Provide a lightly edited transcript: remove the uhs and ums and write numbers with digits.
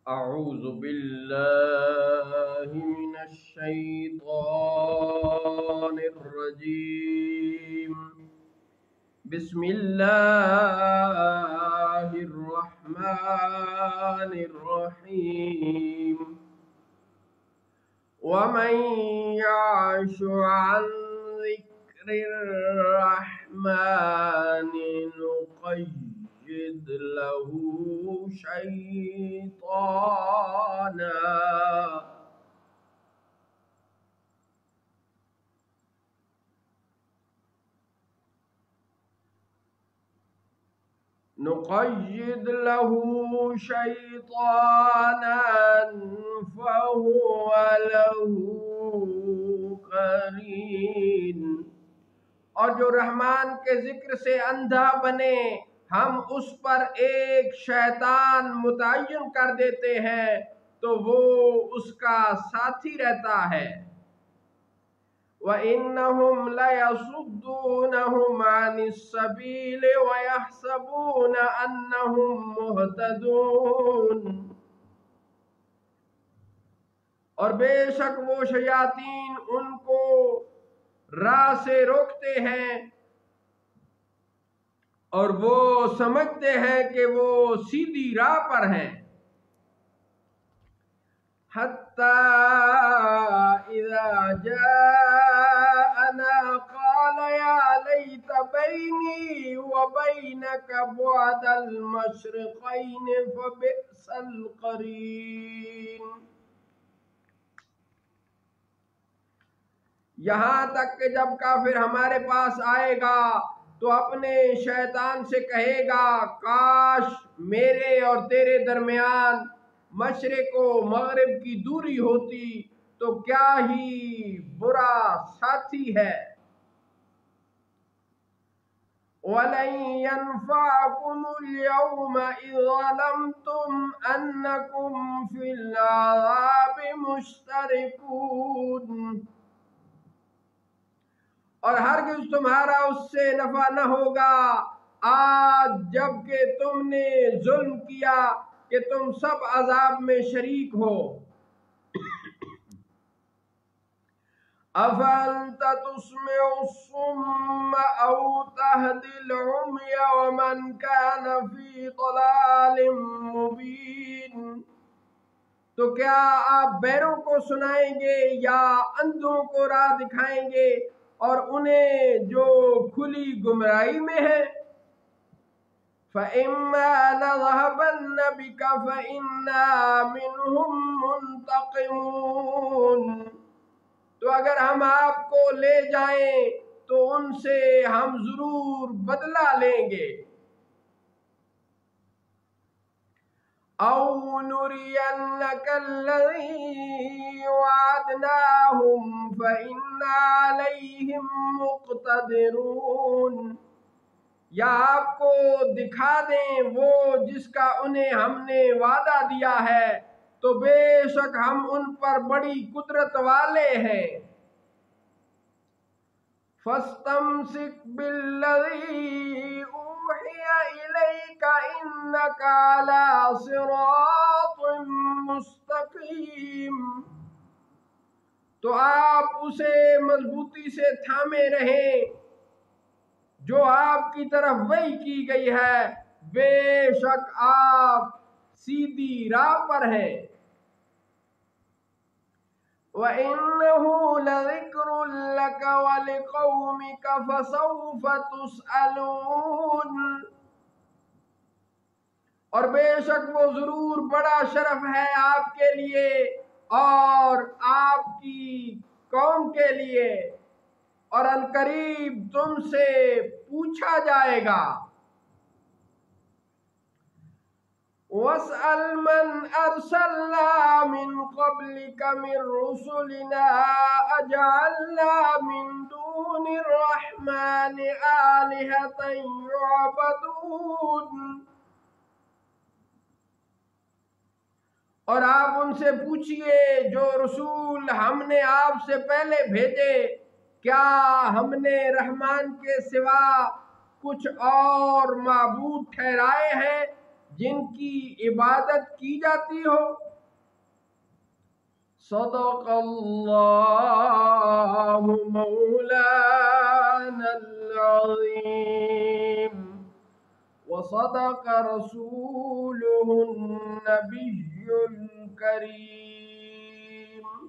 أعوذ بالله من الشيطان الرجيم. بسم الله الرحمن الرحيم. ومن يعش عن ذكر الرحمن نقيض له شيطانا فهو له قرين. اور جو رحمان کے ذکر سے اندھا بنے ہم اس پر ایک شیطان متعین کر دیتے ہیں تو وہ اس کا ساتھی رہتا ہے. وَإِنَّهُمْ لَيَصُدُّونَهُمْ عَنِ السَّبِيلِ وَيَحْسَبُونَ أَنَّهُمْ مُهْتَدُونَ. اور بے شک وہ شیاطین ان کو راہ سے روکتے ہیں اور وہ سمجھتے ہیں کہ وہ سیدھی راہ پر ہیں. حَتَّى إِذَا جَاءَنَا قَالَ يَا لَيْتَ بَيْنِي وَبَيْنَكَ بُعْدَ الْمَشْرِقَيْنِ فَبِئْسَ الْقَرِينُ. یہاں تک کہ جب کافر ہمارے پاس آئے گا تو اپنے شیطان سے کہے گا کاش میرے اور تیرے درمیان مشرق و مغرب کی دوری ہوتی تو کیا ہی برا ساتھی ہے. وَلَن يَنفَعَكُمُ الْيَوْمَ إِذْ ظَلَمْتُمْ أَنَّكُمْ فِي الْعَذَابِ مُشْتَرِكُونَ. اور ہرگز تمہارا اس سے نفع نہ ہوگا آج جب کہ تم نے ظلم کیا کہ تم سب عذاب میں شریک ہو. أَفَأَنْتَ تُسْمِعُ الصُّمَّ أَوْ تَهْدِي الْعُمْيَ وَمَنْ كَانَ فِي ضَلَالٍ مُبِينٍ. تو کیا آپ بہروں کو سنائیں گے یا اندھوں کو راہ دکھائیں گے اور انہیں جو کھلی گمراہی میں ہے. فَإِمَّا نَذْهَبَنَّ بِكَ فَإِنَّا مِنْهُمْ مُنْتَقِمُونَ. تو اگر ہم آپ کو لے جائیں تو ان سے ہم ضرور بدلہ لیں گے. أَوْ نُرِيَنَّكَ الَّذِي وَعَدْنَاهُمْ فَإِنَّا عَلَيْهِمْ مُقْتَدِرُونَ. یا آپ کو دکھا دیں وہ جس کا انہیں ہم نے وعدہ دیا ہے تو بے شک ہم ان پر بڑی قدرت والے ہیں. فَاسْتَمْسِكْ بِالَّذِي أُوحِيَ إِلَيْكَ إِنَّكَ عَلَى صِرَاطٍ مُسْتَقِيمٍ. تو آپ اسے مضبوطی سے تھامے رہیں جو آپ کی طرف وحی کی گئی ہے بے شک آپ سیدھی راہ پر ہیں. وَإِنَّهُ لَذِكْرٌ لَكَ وَلِقَوْمِكَ فَسَوْفَ تُسْأَلُونَ. اور بے شک وہ ضرور بڑا شرف ہے آپ کے لیے اور آپ کی قوم کے لیے اور عنقریب تم سے پوچھا جائے گا. وَاسْأَلْ مَنْ أَرْسَلْنَا مِنْ قَبْلِكَ مِنْ رُسُلِنَا أَجَعَلْنَا مِنْ دُونِ الرَّحْمَنِ آلِهَةً يُعْبَدُونَ. اور آپ ان سے پوچھئے جو رسول ہم نے آپ سے پہلے بھیجے کیا ہم نے رحمان کے سوا کچھ اور معبود ٹھہرائے ہیں جن کی عبادت کی جاتی ہو۔ صدق اللہ مولانا العظیم وصدق رسوله النبی الکریم۔